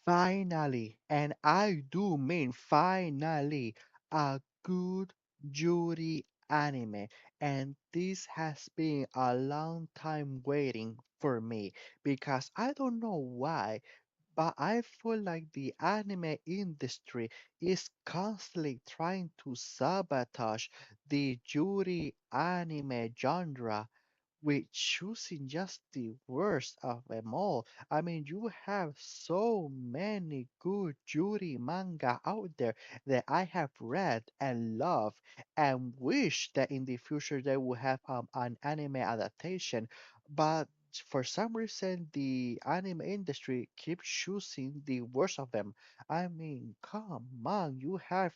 Finally, and I do mean finally, a good Yuri anime. And this has been a long time waiting for me because I don't know why, but I feel like the anime industry is constantly trying to sabotage the Yuri anime genre with choosing just the worst of them all. I mean, you have so many good Yuri manga out there that I have read and love and wish that in the future they will have an anime adaptation. But for some reason, the anime industry keeps choosing the worst of them. I mean, come on, you have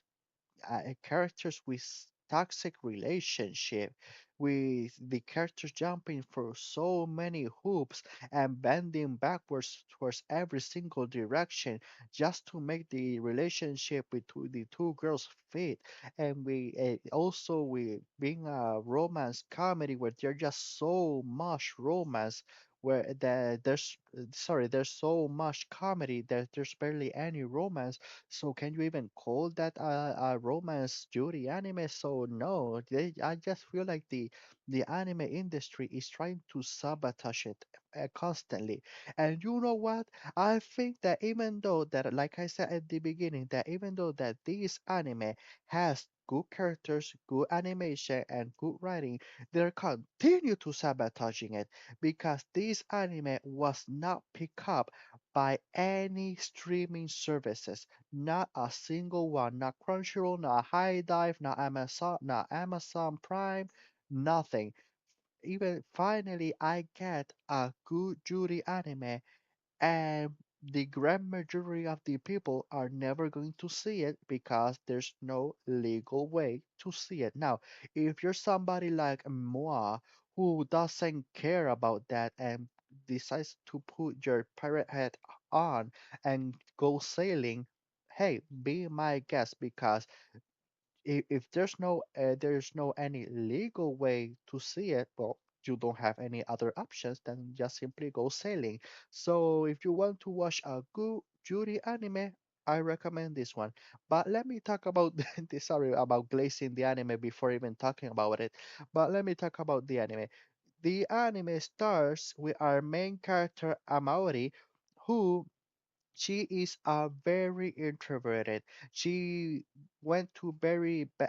characters with toxic relationship, with the characters jumping for so many hoops and bending backwards towards every single direction just to make the relationship between the two girls fit. And we also we being a romance comedy where there's just so much romance. Where there's sorry, there's so much comedy that there's barely any romance, so can you even call that a romance Judy anime? So no, I just feel like the anime industry is trying to sabotage it constantly. And you know what? I think that even though that, like I said at the beginning, that even though that this anime has good characters, good animation, and good writing, they continue to sabotaging it because this anime was not picked up by any streaming services. Not a single one. Not Crunchyroll, not High Dive, not Amazon Prime, nothing. Even finally, I get a good Judy anime, and the grand majority of the people are never going to see it because there's no legal way to see it. Now, if you're somebody like moi who doesn't care about that and decides to put your pirate hat on and go sailing, hey, be my guest because if there's no any legal way to see it, well, you don't have any other options than just simply go sailing. So if you want to watch a good Judy anime, I recommend this one. But let me talk about sorry about glazing the anime before even talking about it. But let me talk about the anime. The anime starts with our main character Amaori, who she is very introverted. She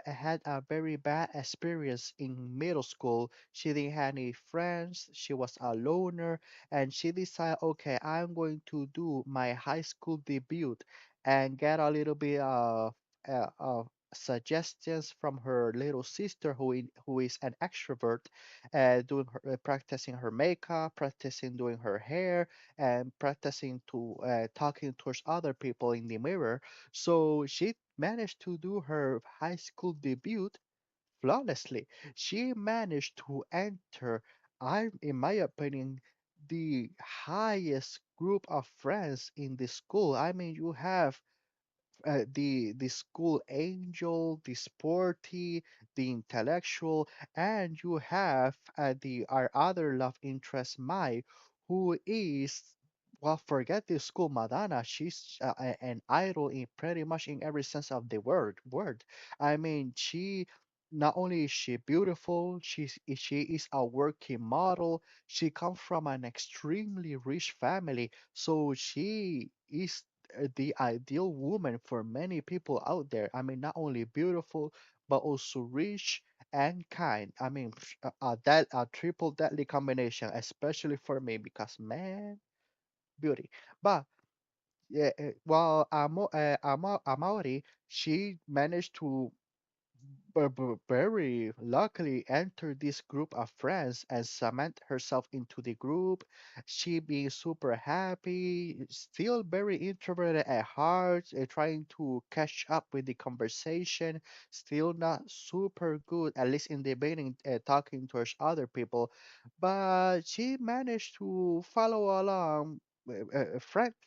had a very bad experience in middle school. She didn't have any friends. She was a loner, and she decided, okay, I'm going to do my high school debut and get a little bit of suggestions from her little sister who is an extrovert, doing practicing her makeup, practicing doing her hair, and practicing to talking towards other people in the mirror. So she managed to do her high school debut flawlessly. She managed to enter, in my opinion, the highest group of friends in the school. I mean, you have the school angel, the sporty, the intellectual, and you have the our other love interest Mai, who is, well, forget the school Madonna. She's an idol in pretty much in every sense of the word. I mean, she not only is she beautiful, she is a working model. She comes from an extremely rich family, so she is the ideal woman for many people out there. I mean, not only beautiful, but also rich and kind. I mean, a triple deadly combination, especially for me, because man, beauty. But yeah, while Amaury, she managed to very luckily entered this group of friends and cement herself into the group. She being super happy, still very introverted at heart, trying to catch up with the conversation, still not super good, at least in the beginning, talking towards other people. But she managed to follow along.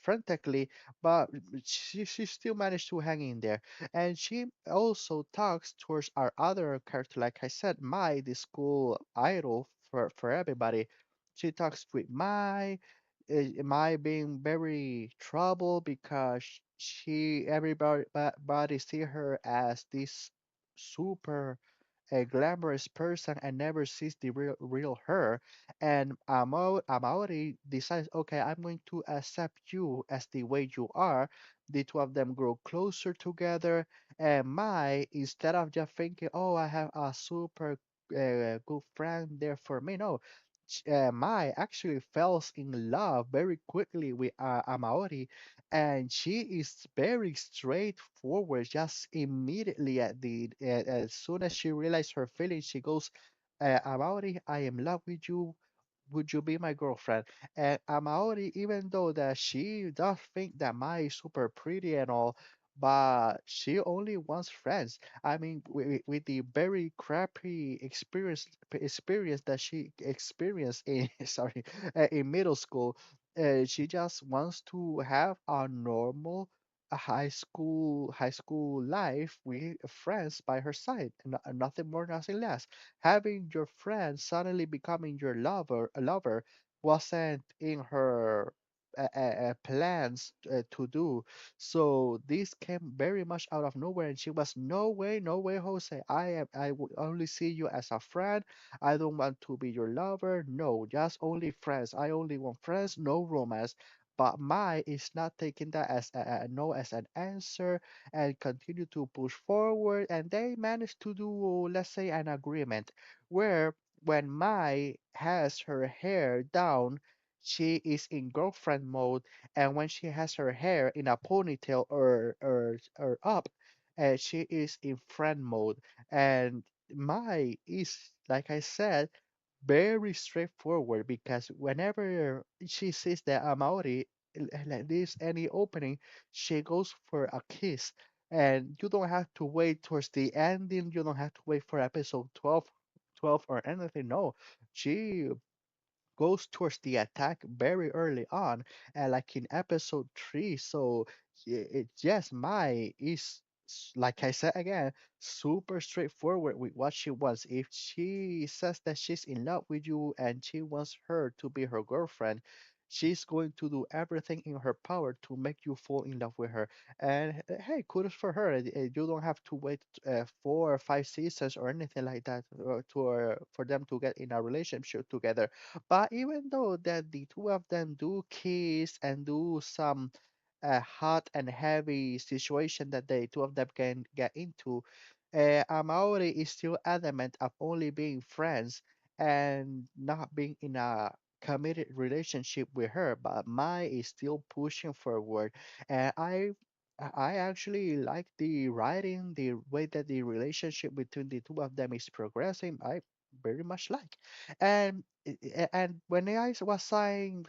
Frantically, but she still managed to hang in there, and she also talks towards our other character, like I said, Mai, the school idol for everybody. She talks with Mai. am I being very troubled because everybody see her as this super a glamorous person and never sees the real her. And Amaori decides, okay, I'm going to accept you as the way you are. The two of them grow closer together, and Mai, instead of just thinking, oh, I have a super good friend there for me, no. Mai actually falls in love very quickly with Amaori, and she is very straightforward. Just immediately as soon as she realizes her feelings, she goes, "Amaori, I am in love with you. Would you be my girlfriend?" And Amaori, even though that she does think that Mai is super pretty and all, but she only wants friends. I mean, with the very crappy experience that she experienced in sorry in middle school, she just wants to have a normal high school life with friends by her side, nothing more, nothing less. Having your friend suddenly becoming your lover wasn't in her plans to do. So this came very much out of nowhere, and she was, no way, no way, Jose. I would only see you as a friend. I don't want to be your lover. No, just only friends. I only want friends, no romance. But Mai is not taking that as a no as an answer and continue to push forward. And they managed to do, let's say, an agreement where when Mai has her hair down, she is in girlfriend mode, and when she has her hair in a ponytail or up, she is in friend mode. And Mai is, like I said, very straightforward because whenever she sees the Amaori leaves any opening, she goes for a kiss. And you don't have to wait towards the ending. You don't have to wait for episode 12 or anything. No, she goes towards the attack very early on, like in episode 3. So yes, Mai is, like I said again, super straightforward with what she wants. If she says that she's in love with you and she wants her to be her girlfriend, she's going to do everything in her power to make you fall in love with her. And hey, kudos for her. You don't have to wait 4 or 5 seasons or anything like that for them to get in a relationship together. But even though that the two of them do kiss and do some hot and heavy situation that the two of them can get into, Amaori is still adamant of only being friends and not being in a committed relationship with her. But Mai is still pushing forward, and I actually like the writing, the way that the relationship between the two of them is progressing. I very much like. And when I was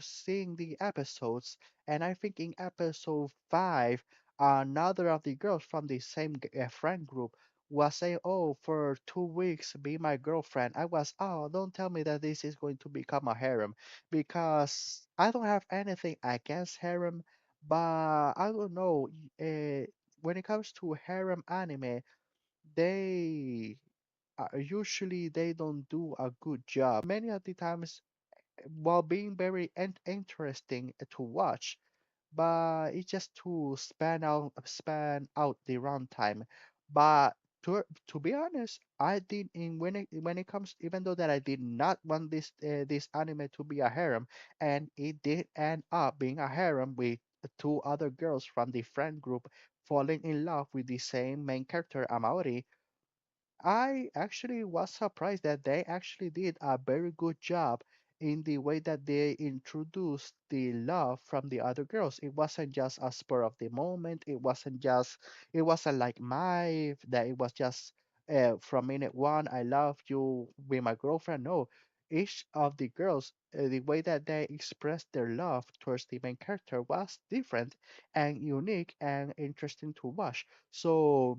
seeing the episodes, and I think in episode 5, another of the girls from the same friend group was saying, "Oh, for 2 weeks, be my girlfriend." I was, "Oh, don't tell me that this is going to become a harem," because I don't have anything against harem, but I don't know. When it comes to harem anime, they usually they don't do a good job. Many of the times, while being very interesting to watch, but it's just to span out the runtime. But to be honest, I did in when it comes, even though that I did not want this anime to be a harem, and it did end up being a harem with two other girls from the friend group falling in love with the same main character Amaori. I actually was surprised that they actually did a very good job in the way that they introduced the love from the other girls. It wasn't just a spur of the moment. It wasn't like my, that it was just from minute one, I love you, be my girlfriend. No, each of the girls, the way that they expressed their love towards the main character was different and unique and interesting to watch. So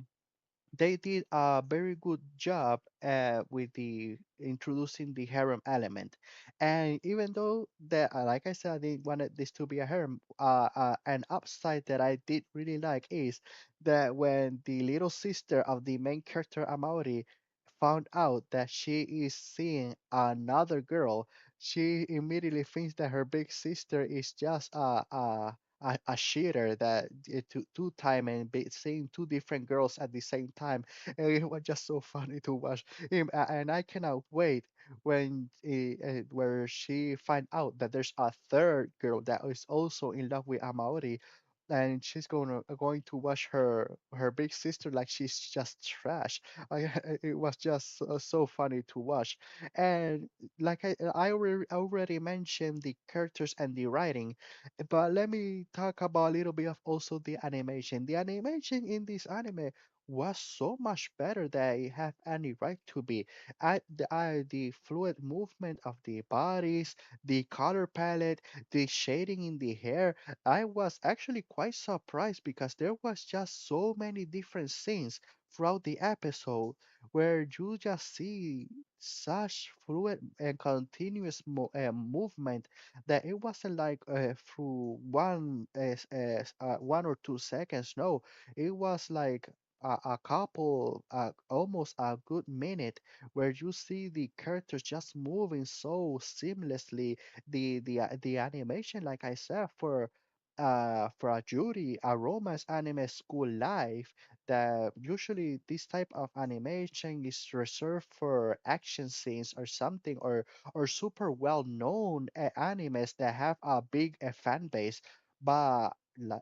they did a very good job with the introducing the harem element. And even though that, like I said, I didn't wanted this to be a harem, an upside that I did really like is that when the little sister of the main character Amaori found out that she is seeing another girl, she immediately thinks that her big sister is just a cheater that two time and seeing two different girls at the same time. And it was just so funny to watch him. And I cannot wait when where she find out that there's a third girl that is also in love with Amaori, and she's going to watch her big sister like she's just trash. I, it was just so funny to watch. And like I already mentioned the characters and the writing, but let me talk about a little bit of also the animation. The animation in this anime was so much better than it have any right to be. The fluid movement of the bodies, the color palette, the shading in the hair, I was actually quite surprised because there was just so many different scenes throughout the episode where you just see such fluid and continuous movement that it wasn't like through 1 or 2 seconds. No, it was like a couple, almost a good minute, where you see the characters just moving so seamlessly. The animation, like I said, for a Judy, a romance anime school life, that usually this type of animation is reserved for action scenes or something, or super well known animes that have a big fan base. But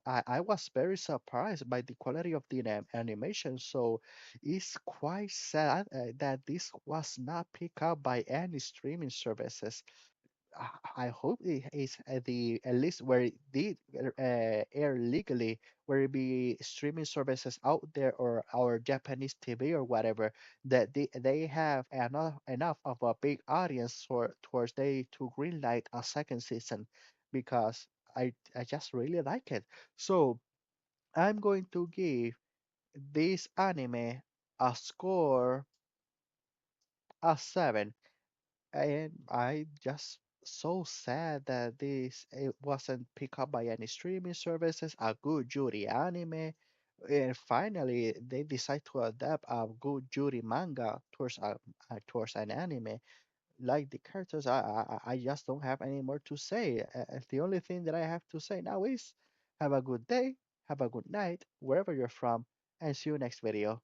I was very surprised by the quality of the animation. So it's quite sad that this was not picked up by any streaming services. I hope it is at the at least where it did air legally, where it be streaming services out there or our Japanese TV or whatever, that they have enough of a big audience for towards they to greenlight a second season, because I just really like it. So I'm going to give this anime a score of 7. And I just so sad that this it wasn't picked up by any streaming services, a good Yuri anime, and finally they decide to adapt a good Yuri manga towards an anime. Like the characters, I just don't have any more to say. The only thing that I have to say now is have a good day, have a good night, wherever you're from, and see you next video.